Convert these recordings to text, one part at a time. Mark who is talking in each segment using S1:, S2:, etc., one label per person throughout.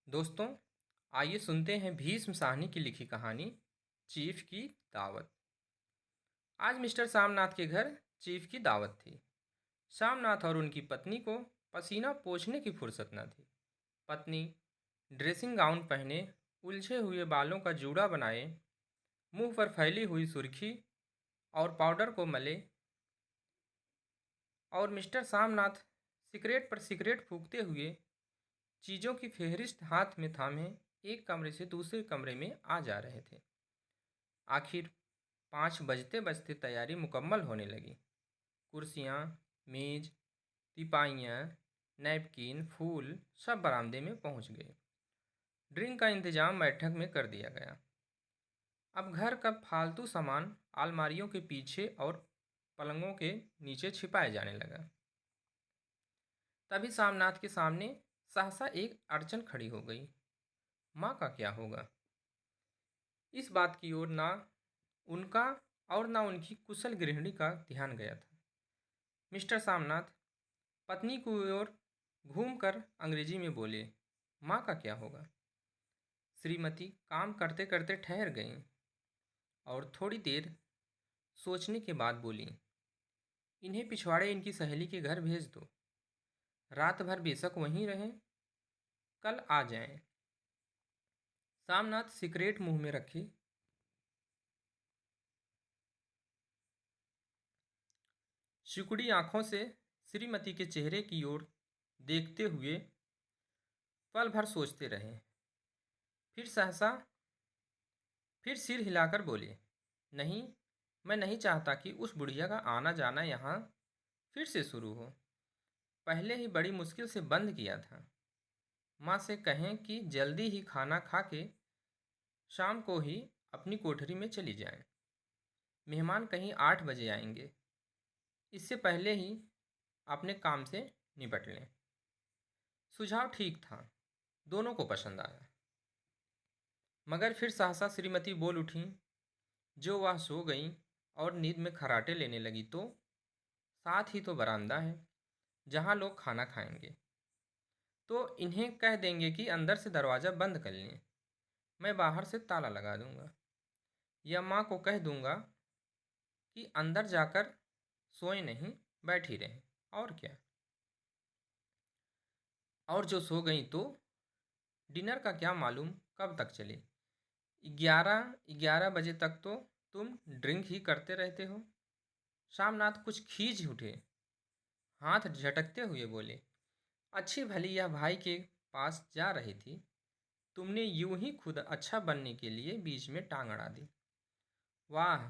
S1: दोस्तों, आइए सुनते हैं भीष्म साहनी की लिखी कहानी चीफ की दावत। आज मिस्टर सामनाथ के घर चीफ की दावत थी। सामनाथ और उनकी पत्नी को पसीना पोंछने की फुर्सत न थी। पत्नी ड्रेसिंग गाउन पहने, उलझे हुए बालों का जूड़ा बनाए, मुंह पर फैली हुई सुर्खी और पाउडर को मले, और मिस्टर सामनाथ सिगरेट पर सिगरेट फूंकते हुए चीज़ों की फेहरिस्त हाथ में थामे एक कमरे से दूसरे कमरे में आ जा रहे थे। आखिर 5 बजते बजते तैयारी मुकम्मल होने लगी। कुर्सियाँ, मेज, तिपाइयाँ, नैपकिन, फूल सब बरामदे में पहुंच गए। ड्रिंक का इंतजाम बैठक में कर दिया गया। अब घर का फालतू सामान अलमारियों के पीछे और पलंगों के नीचे छिपाया जाने लगा। तभी सामनाथ के सामने सहसा एक अड़चन खड़ी हो गई। माँ का क्या होगा? इस बात की ओर ना उनका और ना उनकी कुशल गृहिणी का ध्यान गया था। मिस्टर सामनाथ पत्नी की ओर घूमकर अंग्रेजी में बोले, माँ का क्या होगा? श्रीमती काम करते करते ठहर गईं और थोड़ी देर सोचने के बाद बोली, इन्हें पिछवाड़े इनकी सहेली के घर भेज दो। रात भर बेशक वहीं रहें, कल आ जाएं। सामनाथ सिगरेट मुंह में रखे सिकुड़ी आंखों से श्रीमती के चेहरे की ओर देखते हुए पल भर सोचते रहे। फिर सहसा फिर सिर हिलाकर बोले, नहीं, मैं नहीं चाहता कि उस बुढ़िया का आना जाना यहाँ फिर से शुरू हो। पहले ही बड़ी मुश्किल से बंद किया था। माँ से कहें कि जल्दी ही खाना खा के शाम को ही अपनी कोठरी में चली जाएं। मेहमान कहीं 8 बजे आएंगे। इससे पहले ही अपने काम से निपट लें। सुझाव ठीक था, दोनों को पसंद आया। मगर फिर सहसा श्रीमती बोल उठीं। जो वह सो गईं और नींद में खर्राटे लेने लगी तो साथ ही तो बरामदा है जहाँ लोग खाना खाएंगे। तो इन्हें कह देंगे कि अंदर से दरवाज़ा बंद कर लें, मैं बाहर से ताला लगा दूंगा। या माँ को कह दूंगा कि अंदर जाकर सोए नहीं, बैठी रहें। और क्या? और जो सो गई तो डिनर का क्या मालूम कब तक चले। 11 बजे तक तो तुम ड्रिंक ही करते रहते हो। शामनाथ कुछ खींच उठे, हाथ झटकते हुए बोले, अच्छी भली यह भाई के पास जा रही थी, तुमने यूं ही खुद अच्छा बनने के लिए बीच में टांग अड़ा दी। वाह,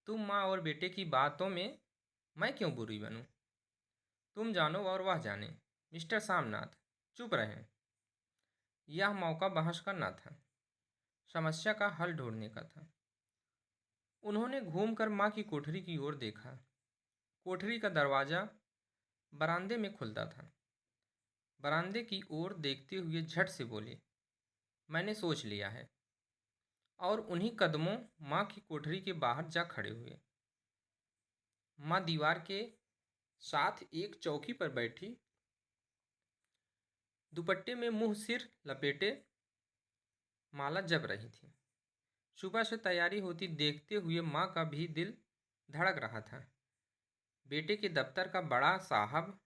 S1: तुम माँ और बेटे की बातों में मैं क्यों बुरी बनूं? तुम जानो और वह जाने। मिस्टर सामनाथ चुप रहें। यह मौका बहस का न था, समस्या का हल ढूंढने का था। उन्होंने घूमकर माँ की कोठरी की ओर देखा। कोठरी का दरवाज़ा बरामदे में खुलता था। बरामदे की ओर देखते हुए झट से बोले, मैंने सोच लिया है। और उन्हीं कदमों माँ की कोठरी के बाहर जा खड़े हुए। माँ दीवार के साथ एक चौकी पर बैठी, दुपट्टे में मुंह सिर लपेटे माला जप रही थी। सुबह से तैयारी होती देखते हुए माँ का भी दिल धड़क रहा था। बेटे के दफ्तर का बड़ा साहब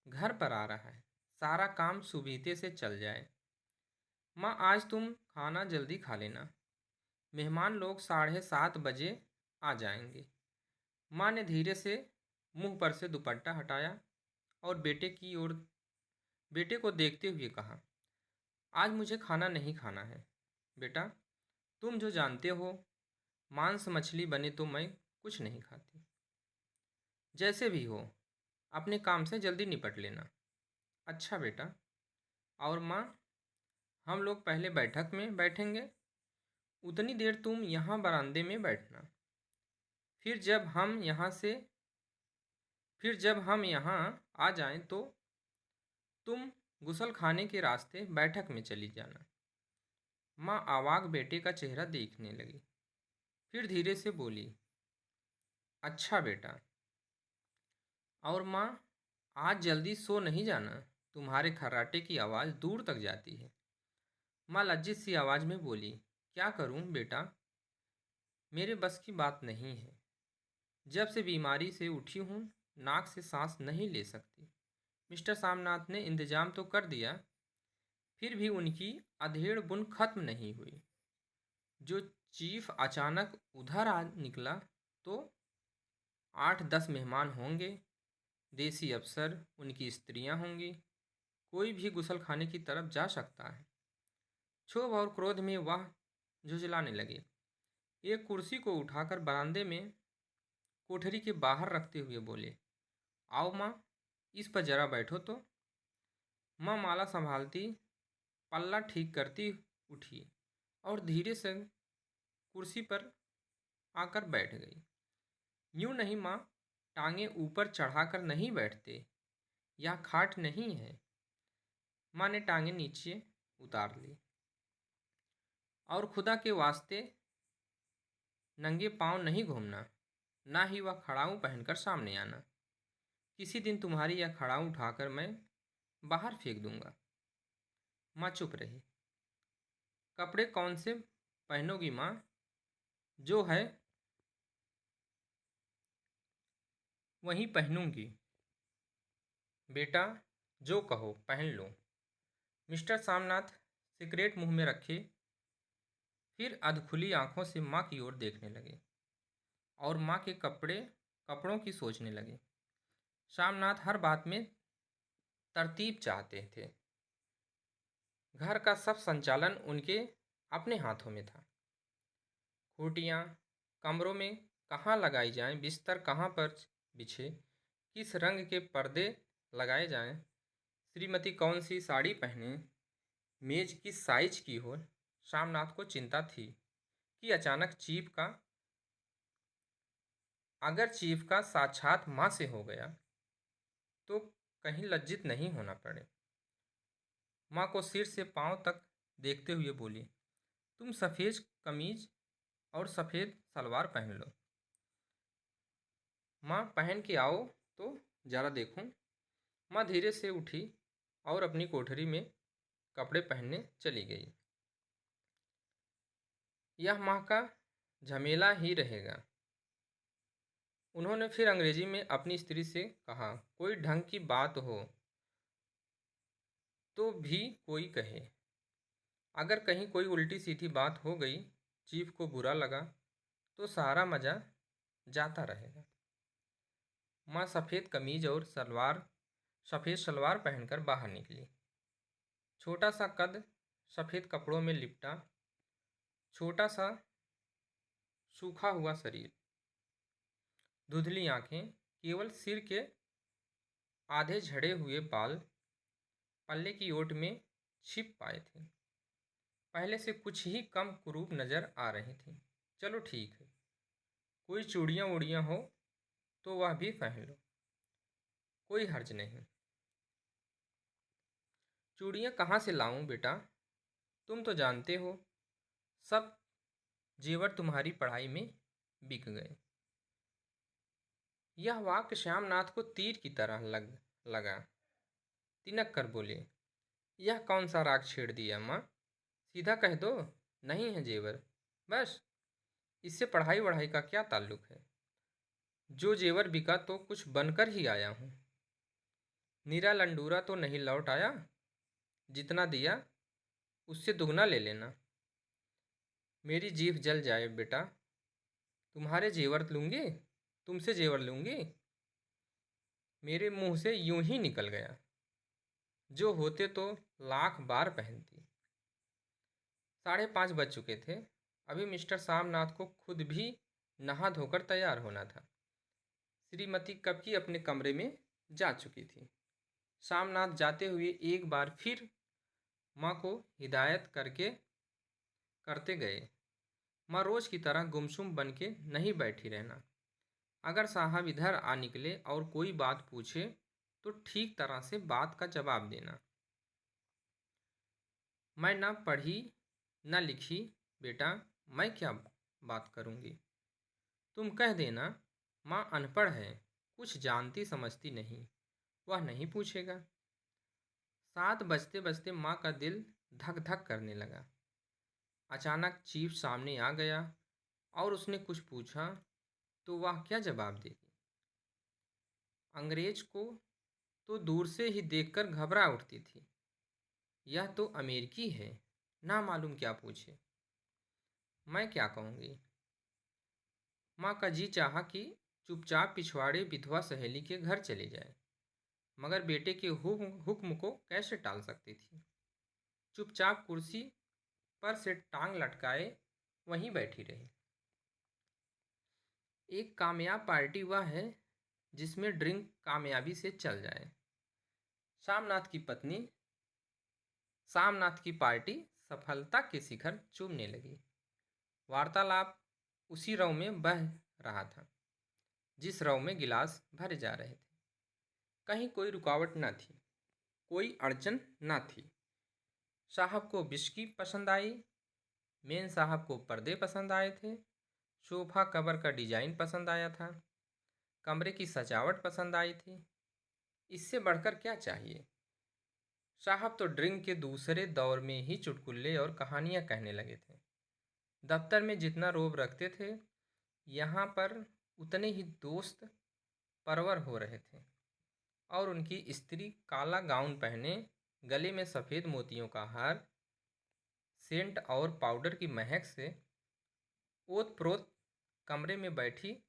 S1: घर पर आ रहा है, सारा काम सुबीते से चल जाए। माँ, आज तुम खाना जल्दी खा लेना, मेहमान लोग 7:30 बजे आ जाएंगे। माँ ने धीरे से मुंह पर से दुपट्टा हटाया और बेटे को देखते हुए कहा, आज मुझे खाना नहीं खाना है बेटा। तुम जो जानते हो, मांस मछली बने तो मैं कुछ नहीं खाती। जैसे भी हो, अपने काम से जल्दी निपट लेना। अच्छा बेटा। और माँ, हम लोग पहले बैठक में बैठेंगे, उतनी देर तुम यहाँ बरामदे में बैठना। फिर जब हम यहाँ से फिर जब हम यहाँ आ जाएं तो तुम गुसल खाने के रास्ते बैठक में चली जाना। माँ आवाक बेटे का चेहरा देखने लगी, फिर धीरे से बोली, अच्छा बेटा। और माँ, आज जल्दी सो नहीं जाना, तुम्हारे खर्राटे की आवाज़ दूर तक जाती है। माँ लज्जित सी आवाज़ में बोली, क्या करूँ बेटा, मेरे बस की बात नहीं है। जब से बीमारी से उठी हूँ, नाक से सांस नहीं ले सकती। मिस्टर सामनाथ ने इंतजाम तो कर दिया, फिर भी उनकी अधेड़ बुन खत्म नहीं हुई। जो चीफ अचानक उधर आ निकला तो 8-10 मेहमान होंगे, देसी अफसर, उनकी स्त्रियां होंगी, कोई भी गुसल खाने की तरफ जा सकता है। क्षोभ और क्रोध में वह झुंझलाने लगे। एक कुर्सी को उठाकर बरामदे में कोठरी के बाहर रखते हुए बोले, आओ माँ, इस पर जरा बैठो तो। माँ माला संभालती, पल्ला ठीक करती उठी और धीरे से कुर्सी पर आकर बैठ गई। यूं नहीं माँ, टांगे ऊपर चढ़ाकर नहीं बैठते, यह खाट नहीं है। माँ ने टांगे नीचे उतार ली। और खुदा के वास्ते नंगे पांव नहीं घूमना, ना ही वह खड़ाऊँ पहनकर सामने आना। किसी दिन तुम्हारी यह खड़ाऊँ उठाकर मैं बाहर फेंक दूंगा। माँ चुप रही। कपड़े कौन से पहनोगी माँ? जो है वही पहनूंगी। बेटा, जो कहो पहन लो। मिस्टर सामनाथ सिगरेट मुंह में रखे फिर अधखुली आंखों से माँ की ओर देखने लगे और माँ के कपड़ों की सोचने लगे। सामनाथ हर बात में तरतीब चाहते थे। घर का सब संचालन उनके अपने हाथों में था। खूटियाँ कमरों में कहाँ लगाई जाएं, बिस्तर कहाँ पर बिछे, किस रंग के पर्दे लगाए जाएं, श्रीमती कौन सी साड़ी पहने, मेज किस साइज की हो। शामनाथ को चिंता थी कि अगर चीफ का साक्षात माँ से हो गया तो कहीं लज्जित नहीं होना पड़े। माँ को सिर से पांव तक देखते हुए बोली, तुम सफ़ेद कमीज और सफ़ेद सलवार पहन लो। माँ पहन के आओ तो ज़रा देखूं। माँ धीरे से उठी और अपनी कोठरी में कपड़े पहनने चली गई। यह माँ का झमेला ही रहेगा। उन्होंने फिर अंग्रेजी में अपनी स्त्री से कहा, कोई ढंग की बात हो तो भी कोई कहे। अगर कहीं कोई उल्टी सीधी बात हो गई, चीफ को बुरा लगा तो सारा मज़ा जाता रहेगा। माँ सफ़ेद कमीज और सफ़ेद सलवार पहनकर बाहर निकली। छोटा सा कद, सफ़ेद कपड़ों में लिपटा, छोटा सा सूखा हुआ शरीर, धुंधली आंखें, केवल सिर के आधे झड़े हुए बाल पल्ले की ओट में छिप पाए थे। पहले से कुछ ही कम कुरूप नजर आ रही थी। चलो ठीक है, कोई चूड़ियाँ उड़ियाँ हो तो वह भी पहन लो, कोई हर्ज नहीं। चूड़ियाँ कहाँ से लाऊं बेटा? तुम तो जानते हो सब जेवर तुम्हारी पढ़ाई में बिक गए। यह वाक्य श्यामनाथ को तीर की तरह लगा। तिनक कर बोले, यह कौन सा राग छेड़ दिया माँ? सीधा कह दो नहीं है जेवर, बस। इससे पढ़ाई वढ़ाई का क्या ताल्लुक है? जो जेवर बिका तो कुछ बनकर ही आया हूँ। नीरा लंडूरा तो नहीं लौट आया। जितना दिया उससे दुगना ले लेना। मेरी जीभ जल जाए बेटा, तुम्हारे जेवर लूँगी, तुमसे जेवर लूँगी? मेरे मुंह से यूं ही निकल गया। जो होते तो लाख बार पहनती। 5:30 बज चुके थे। अभी मिस्टर सामनाथ को खुद भी नहा धोकर तैयार होना था। श्रीमती कब की अपने कमरे में जा चुकी थी। सामनाथ जाते हुए एक बार फिर माँ को हिदायत करते गए, माँ रोज की तरह गुमसुम बन के नहीं बैठी रहना। अगर साहब इधर आ निकले और कोई बात पूछे तो ठीक तरह से बात का जवाब देना। मैं ना पढ़ी ना लिखी बेटा, मैं क्या बात करूँगी? तुम कह देना माँ अनपढ़ है, कुछ जानती समझती नहीं, वह नहीं पूछेगा। 7 बजते बजते माँ का दिल धक धक करने लगा। अचानक चीफ सामने आ गया और उसने कुछ पूछा तो वह क्या जवाब देगी। अंग्रेज को तो दूर से ही देखकर घबरा उठती थी। यह तो अमेरिकी है, ना मालूम क्या पूछे। मैं क्या कहूँगी। माँ का जी चाहा कि चुपचाप पिछवाड़े विधवा सहेली के घर चले जाए, मगर बेटे के हुक्म को कैसे टाल सकती थी। चुपचाप कुर्सी पर से टांग लटकाए वहीं बैठी रही। एक कामयाब पार्टी वह है जिसमें ड्रिंक कामयाबी से चल जाए। सामनाथ की पत्नी सामनाथ की पार्टी सफलता के शिखर चूमने लगी। वार्तालाप उसी रव में बह रहा था जिस रव में गिलास भरे जा रहे थे। कहीं कोई रुकावट न थी, कोई अड़चन न थी। साहब को विस्की पसंद आई, मेन साहब को पर्दे पसंद आए थे, सोफा कवर का डिजाइन पसंद आया था, कमरे की सजावट पसंद आई थी। इससे बढ़कर क्या चाहिए। साहब तो ड्रिंक के दूसरे दौर में ही चुटकुल्ले और कहानियां कहने लगे थे। दफ्तर में जितना रोब रखते थे, यहाँ पर उतने ही दोस्त परवर हो रहे थे। और उनकी स्त्री काला गाउन पहने, गले में सफ़ेद मोतियों का हार, सेंट और पाउडर की महक से ओत प्रोत कमरे में बैठी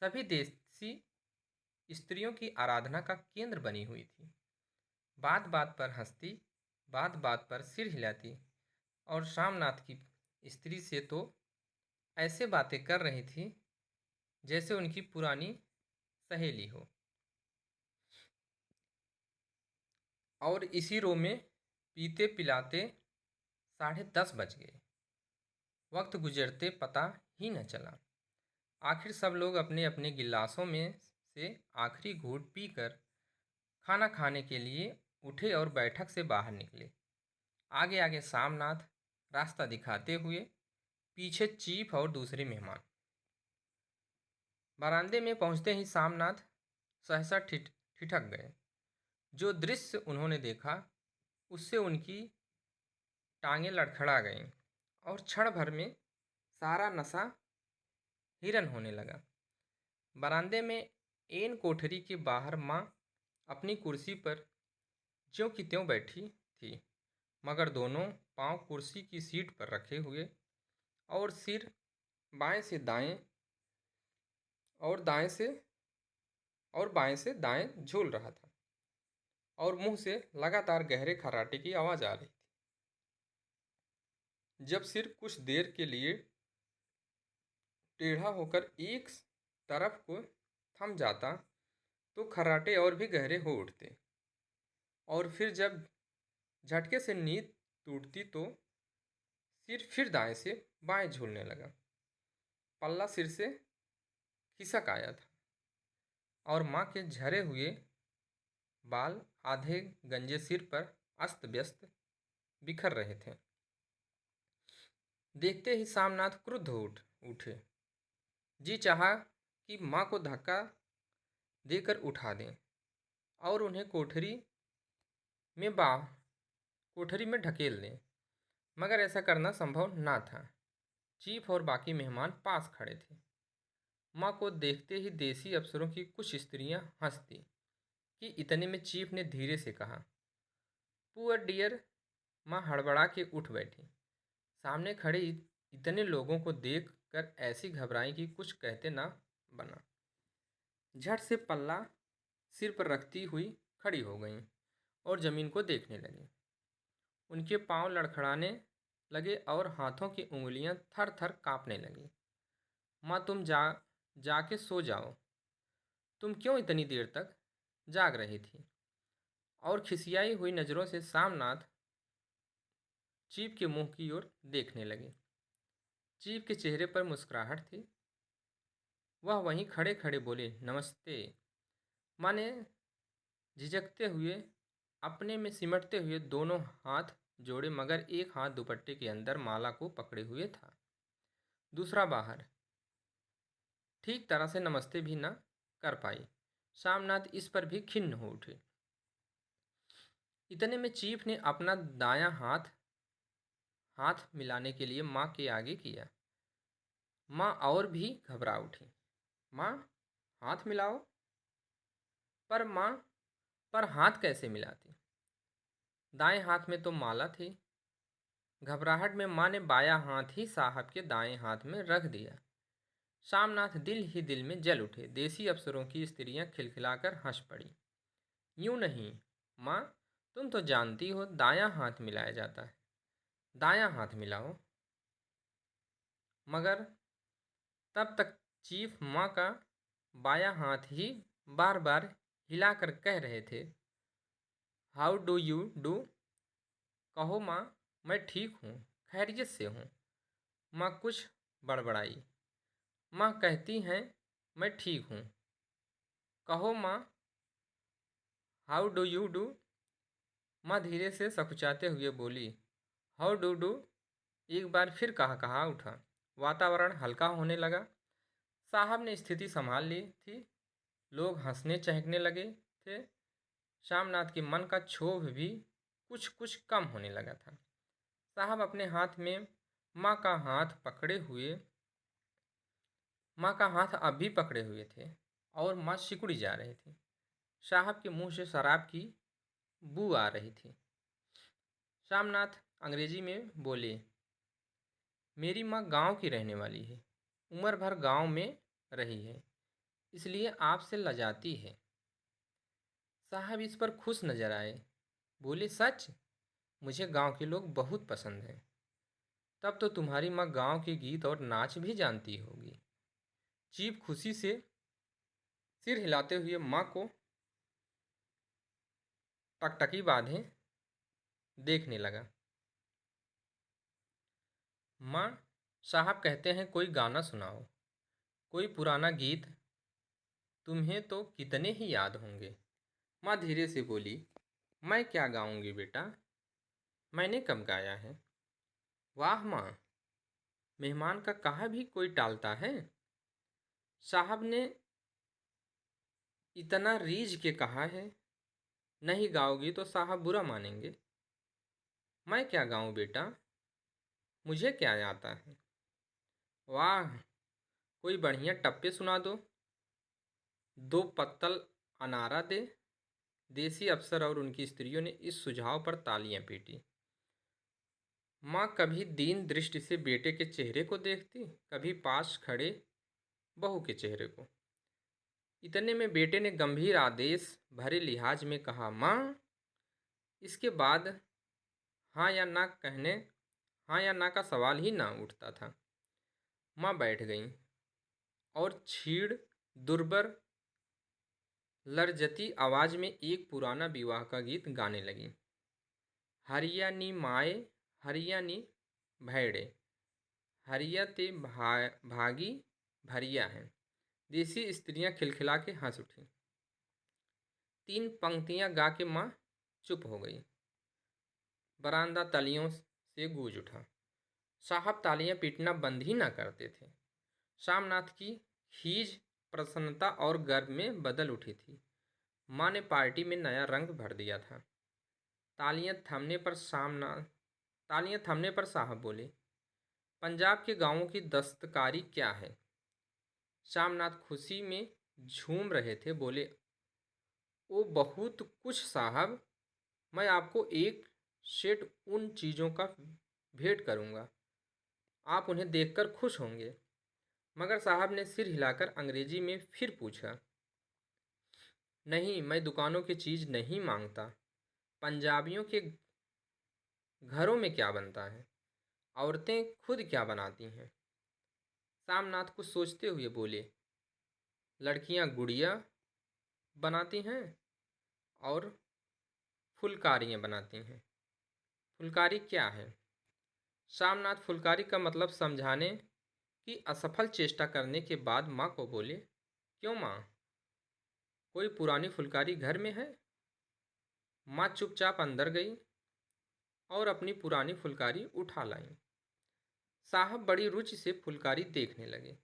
S1: सभी देसी स्त्रियों की आराधना का केंद्र बनी हुई थी। बात बात पर हंसती, बात बात पर सिर हिलाती और शामनाथ की स्त्री से तो ऐसे बातें कर रही थी जैसे उनकी पुरानी सहेली हो। और इसी रो में पीते पिलाते 10:30 बज गए। वक्त गुजरते पता ही न चला। आखिर सब लोग अपने अपने गिलासों में से आखिरी घूंट पीकर खाना खाने के लिए उठे और बैठक से बाहर निकले। आगे आगे सामनाथ रास्ता दिखाते हुए, पीछे चीफ और दूसरे मेहमान। बरामदे में पहुंचते ही सामनाथ सहसा ठिठक गए। जो दृश्य उन्होंने देखा उससे उनकी टांगें लड़खड़ा गईं और क्षण भर में सारा नशा हिरन होने लगा। बरामदे में एन कोठरी के बाहर माँ अपनी कुर्सी पर ज्यों की त्यों बैठी थी, मगर दोनों पांव कुर्सी की सीट पर रखे हुए और सिर बाएं से दाएं और दाएं से और बाएं से दाएं झूल रहा था और मुंह से लगातार गहरे खर्राटे की आवाज़ आ रही थी। जब सिर कुछ देर के लिए टेढ़ा होकर एक तरफ को थम जाता तो खर्राटे और भी गहरे हो उठते और फिर जब झटके से नींद टूटती तो सिर फिर दाएं से बाएं झूलने लगा। पल्ला सिर से खिसक आया था और माँ के झरे हुए बाल आधे गंजे सिर पर अस्त व्यस्त बिखर रहे थे। देखते ही सामनाथ क्रुद्ध उठे। जी चाहा कि माँ को धक्का देकर उठा दें और उन्हें कोठरी में ढकेल दें, मगर ऐसा करना संभव ना था। चीफ और बाकी मेहमान पास खड़े थे। माँ को देखते ही देसी अफसरों की कुछ स्त्रियां हंसती कि इतने में चीफ ने धीरे से कहा, पुअर डियर। माँ हड़बड़ा के उठ बैठी। सामने खड़े इतने लोगों को देख कर ऐसी घबराई कि कुछ कहते ना बना। झट से पल्ला सिर पर रखती हुई खड़ी हो गईं और ज़मीन को देखने लगी। उनके पांव लड़खड़ाने लगे और हाथों की उंगलियां थर थर कांपने लगीं। माँ तुम जाके सो जाओ। तुम क्यों इतनी देर तक जाग रही थी। और खिसियाई हुई नज़रों से सामनाथ चीफ के मुंह की ओर देखने लगे। चीफ के चेहरे पर मुस्कुराहट थी। वह वहीं खड़े खड़े बोले, नमस्ते। माँ ने झिझकते हुए अपने में सिमटते हुए दोनों हाथ जोड़े, मगर एक हाथ दुपट्टे के अंदर माला को पकड़े हुए था, दूसरा बाहर। ठीक तरह से नमस्ते भी न कर पाई। सामनाथ इस पर भी खिन्न हो उठे। इतने में चीफ ने अपना दायां हाथ हाथ मिलाने के लिए माँ के आगे किया। माँ और भी घबरा उठी। माँ, हाथ मिलाओ। पर माँ, पर हाथ कैसे मिलाती? दाएं हाथ में तो माला थी। घबराहट में माँ ने बायां हाथ ही साहब के दाएं हाथ में रख दिया। शामनाथ दिल ही दिल में जल उठे। देसी अफसरों की स्त्रियां खिलखिलाकर हंस पड़ी। यूं नहीं माँ, तुम तो जानती हो दायां हाथ मिलाया जाता है। दायां हाथ मिलाओ। मगर तब तक चीफ माँ का बायां हाथ ही बार बार हिलाकर कह रहे थे, हाउ डू यू डू। कहो माँ, मैं ठीक हूँ, खैरियत से हूँ। माँ कुछ बड़बड़ाई। माँ कहती हैं मैं ठीक हूँ। कहो माँ, हाउ डू यू डू। माँ धीरे से सकुचाते हुए बोली, हाउ डू डू। एक बार फिर कहा उठा। वातावरण हल्का होने लगा। साहब ने स्थिति संभाल ली थी। लोग हंसने चहकने लगे थे। शामनाथ के मन का क्षोभ भी कुछ कुछ कम होने लगा था। साहब अपने हाथ में माँ का हाथ पकड़े हुए माँ का हाथ अब भी पकड़े हुए थे और माँ सिकुड़ी जा रही थी। साहब के मुंह से शराब की बू आ रही थी। शामनाथ अंग्रेजी में बोले, मेरी माँ गांव की रहने वाली है, उम्र भर गांव में रही है, इसलिए आपसे लजाती है। साहब इस पर खुश नजर आए। बोले, सच? मुझे गांव के लोग बहुत पसंद हैं। तब तो तुम्हारी माँ गांव के गीत और नाच भी जानती होगी। चीफ खुशी से सिर हिलाते हुए माँ को टकटकी बांधे देखने लगा। माँ, साहब कहते हैं कोई गाना सुनाओ, कोई पुराना गीत, तुम्हें तो कितने ही याद होंगे। माँ धीरे से बोली, मैं क्या गाऊंगी बेटा, मैंने कब गाया है। वाह माँ, मेहमान का कहा भी कोई टालता है। साहब ने इतना रीझ के कहा है, नहीं गाओगी तो साहब बुरा मानेंगे। मैं क्या गाऊं बेटा, मुझे क्या आता है। वाह, कोई बढ़िया टप्पे सुना दो, दो पत्तल अनारा दे। देसी अफसर और उनकी स्त्रियों ने इस सुझाव पर तालियां पीटी। माँ कभी दीन दृष्टि से बेटे के चेहरे को देखती, कभी पास खड़े बहू के चेहरे को। इतने में बेटे ने गंभीर आदेश भरे लिहाज में कहा, माँ। इसके बाद हाँ या ना कहने हाँ या ना का सवाल ही ना उठता था। माँ बैठ गईं और क्षीण दुर्बर लर्जती आवाज में एक पुराना विवाह का गीत गाने लगी। हरिया नी माए, हरिया नी भैड़े, हरिया ते भागी भरिया है। देसी स्त्रियां खिलखिला के हंस उठी। 3 पंक्तियां गा के माँ चुप हो गई। बरामदा तालियों से गूंज उठा। साहब तालियां पीटना बंद ही ना करते थे। शामनाथ की खीज प्रसन्नता और गर्व में बदल उठी थी। माँ ने पार्टी में नया रंग भर दिया था। तालियां थमने पर साहब बोले, पंजाब के गांवों की दस्तकारी क्या है। शामनाथ खुशी में झूम रहे थे। बोले, ओ बहुत कुछ साहब, मैं आपको एक सेट उन चीज़ों का भेंट करूंगा, आप उन्हें देखकर खुश होंगे। मगर साहब ने सिर हिलाकर अंग्रेजी में फिर पूछा, नहीं, मैं दुकानों की चीज़ नहीं मांगता। पंजाबियों के घरों में क्या बनता है, औरतें खुद क्या बनाती हैं। सामनाथ कुछ सोचते हुए बोले, लड़कियां गुड़िया बनाती हैं और फुलकारियाँ बनाती हैं। फुलकारी क्या है। शामनाथ फुलकारी का मतलब समझाने की असफल चेष्टा करने के बाद माँ को बोले, क्यों माँ, कोई पुरानी फुलकारी घर में है। माँ चुपचाप अंदर गई और अपनी पुरानी फुलकारी उठा लाई। साहब बड़ी रुचि से फुलकारी देखने लगे।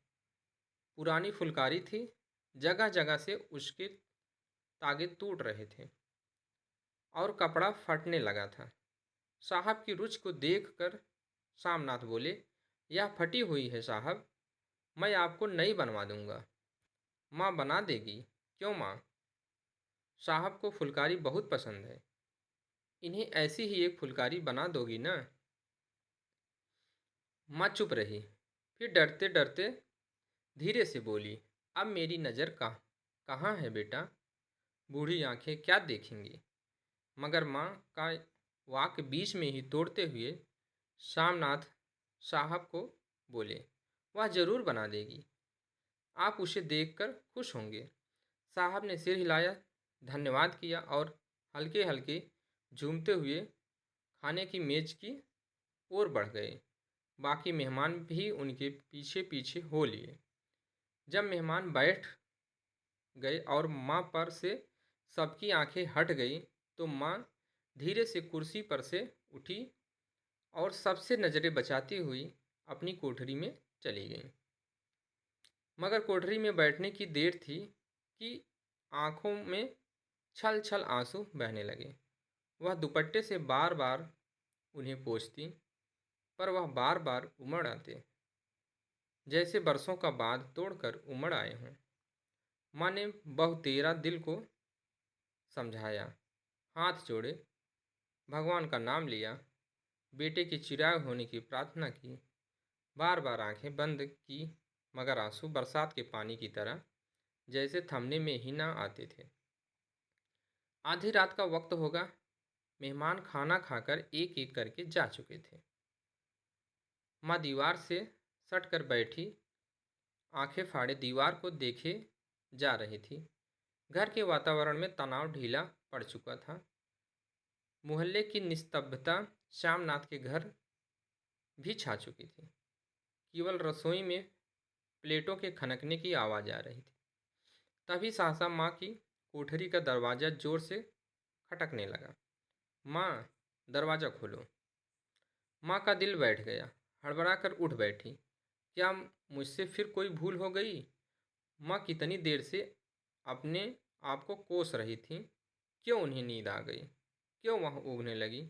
S1: पुरानी फुलकारी थी, जगह जगह से उसके तागे टूट रहे थे और कपड़ा फटने लगा था। साहब की रुचि को देखकर शामनाथ बोले, यह फटी हुई है साहब, मैं आपको नई बनवा दूंगा। माँ बना देगी? क्यों माँ? साहब को फुलकारी बहुत पसंद है, इन्हें ऐसी ही एक फुलकारी बना दोगी ना? माँ चुप रही, फिर डरते डरते धीरे से बोली, अब मेरी नज़र कहाँ है बेटा? बूढ़ी आंखें क्या देखेंगी? मगर माँ का वाक्य बीच में ही तोड़ते हुए शामनाथ साहब को बोले, वह जरूर बना देगी, आप उसे देखकर खुश होंगे। साहब ने सिर हिलाया, धन्यवाद किया और हल्के हल्के झूमते हुए खाने की मेज की ओर बढ़ गए। बाकी मेहमान भी उनके पीछे पीछे हो लिए। जब मेहमान बैठ गए और माँ पर से सबकी आंखें हट गई तो माँ धीरे से कुर्सी पर से उठी और सबसे नज़रें बचाती हुई अपनी कोठरी में चली गई। मगर कोठरी में बैठने की देर थी कि आंखों में छल छल आंसू बहने लगे। वह दुपट्टे से बार बार उन्हें पोंछती, पर वह बार बार उमड़ आते, जैसे बरसों का बांध तोड़कर उमड़ आए हों। माँ ने बहुतेरा दिल को समझाया, हाथ जोड़े, भगवान का नाम लिया, बेटे के चिराग होने की प्रार्थना की, बार बार आंखें बंद की, मगर आंसू बरसात के पानी की तरह जैसे थमने में ही ना आते थे। आधी रात का वक्त होगा। मेहमान खाना खाकर एक एक करके जा चुके थे। माँ दीवार से सट कर बैठी, आंखें फाड़े दीवार को देखे जा रही थी। घर के वातावरण में तनाव ढीला पड़ चुका था। मोहल्ले की निस्तब्धता श्यामनाथ के घर भी छा चुकी थी। केवल रसोई में प्लेटों के खनकने की आवाज़ आ रही थी। तभी सहसा माँ की कोठरी का दरवाज़ा जोर से खटकने लगा। माँ, दरवाज़ा खोलो। माँ का दिल बैठ गया, हड़बड़ा कर उठ बैठी। क्या मुझसे फिर कोई भूल हो गई? माँ कितनी देर से अपने आप को कोस रही थी। क्यों उन्हें नींद आ गई? क्यों वह ऊँघने लगी?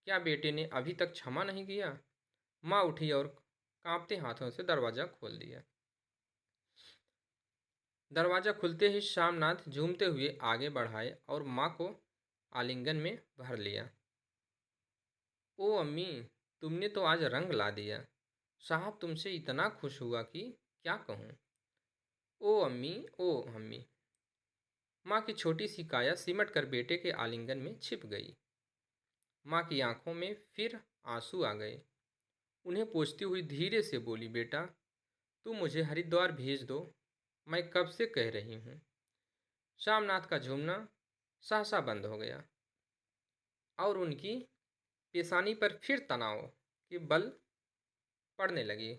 S1: क्या बेटे ने अभी तक क्षमा नहीं किया? माँ उठी और कांपते हाथों से दरवाज़ा खोल दिया। दरवाज़ा खुलते ही श्यामनाथ झूमते हुए आगे बढ़ाए और माँ को आलिंगन में भर लिया। ओ अम्मी, तुमने तो आज रंग ला दिया। साहब तुमसे इतना खुश हुआ कि क्या कहूँ। ओ अम्मी, ओ अम्मी। माँ की छोटी सी काया सिमट कर बेटे के आलिंगन में छिप गई। माँ की आंखों में फिर आंसू आ गए। उन्हें पोंछती हुई धीरे से बोली, बेटा तुम मुझे हरिद्वार भेज दो, मैं कब से कह रही हूँ। श्यामनाथ का झूमना सहसा बंद हो गया और उनकी पेशानी पर फिर तनाव के बल पड़ने लगे।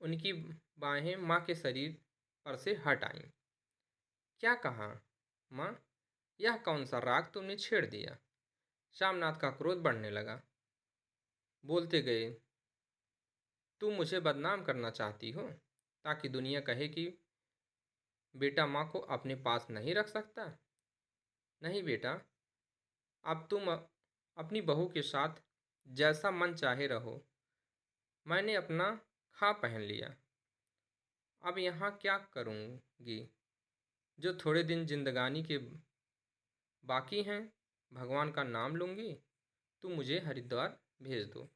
S1: उनकी बाहें माँ के शरीर पर से हट आईं। क्या कहा माँ? यह कौन सा राग तुमने छेड़ दिया? श्यामनाथ का क्रोध बढ़ने लगा। बोलते गए, तुम मुझे बदनाम करना चाहती हो ताकि दुनिया कहे कि बेटा माँ को अपने पास नहीं रख सकता। नहीं बेटा, अब तुम अपनी बहू के साथ जैसा मन चाहे रहो। मैंने अपना खा पहन लिया, अब यहाँ क्या करूँगी? जो थोड़े दिन जिंदगानी के बाकी हैं, भगवान का नाम लूँगी। तुम मुझे हरिद्वार भेज दो।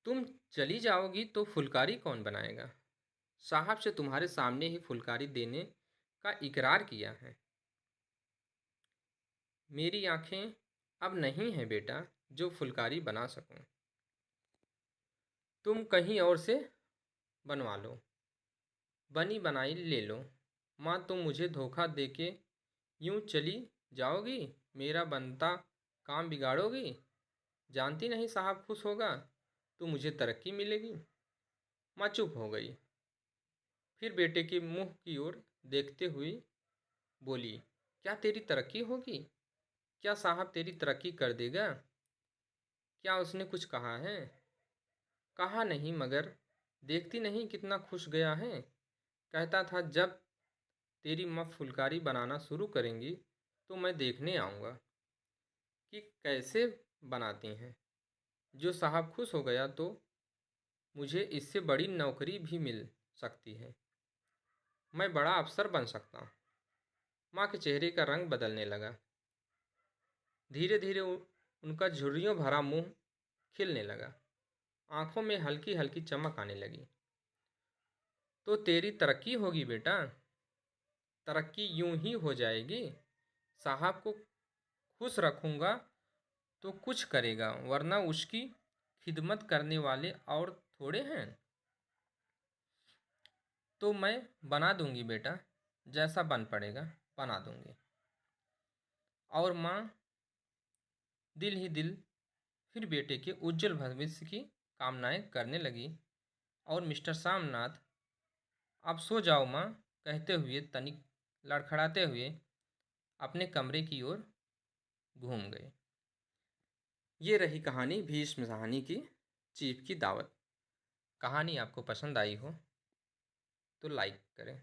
S1: तुम चली जाओगी तो फुलकारी कौन बनाएगा? साहब से तुम्हारे सामने ही फुलकारी देने का इकरार किया है। मेरी आंखें अब नहीं हैं बेटा जो फुलकारी बना सकूं। तुम कहीं और से बनवा लो, बनी बनाई ले लो। माँ तुम मुझे धोखा देके यूं चली जाओगी, मेरा बनता काम बिगाड़ोगी। जानती नहीं साहब खुश होगा तो मुझे तरक्की मिलेगी। माँ चुप हो गई, फिर बेटे के मुंह की ओर देखते हुए बोली, क्या तेरी तरक्की होगी? क्या साहब तेरी तरक्की कर देगा? क्या उसने कुछ कहा है? कहा नहीं, मगर देखती नहीं कितना खुश गया है। कहता था जब तेरी माँ फुलकारी बनाना शुरू करेंगी तो मैं देखने आऊँगा कि कैसे बनाती हैं। जो साहब खुश हो गया तो मुझे इससे बड़ी नौकरी भी मिल सकती है। मैं बड़ा अफसर बन सकता हूँ। माँ के चेहरे का रंग बदलने लगा। धीरे धीरे उनका झुर्रियों भरा मुंह खिलने लगा। आंखों में हल्की हल्की चमक आने लगी। तो तेरी तरक्की होगी बेटा। तरक्की यूं ही हो जाएगी। साहब को खुश रखूंगा तो कुछ करेगा, वरना उसकी खिदमत करने वाले और थोड़े हैं। तो मैं बना दूंगी बेटा, जैसा बन पड़ेगा बना दूंगी। और माँ दिल ही दिल फिर बेटे के उज्जवल भविष्य की कामनाएं करने लगी। और मिस्टर सामनाथ, अब सो जाओ माँ, कहते हुए तनिक लड़खड़ाते हुए अपने कमरे की ओर घूम गए। ये रही कहानी भीष्म साहनी की चीफ की दावत। कहानी आपको पसंद आई हो तो लाइक करें।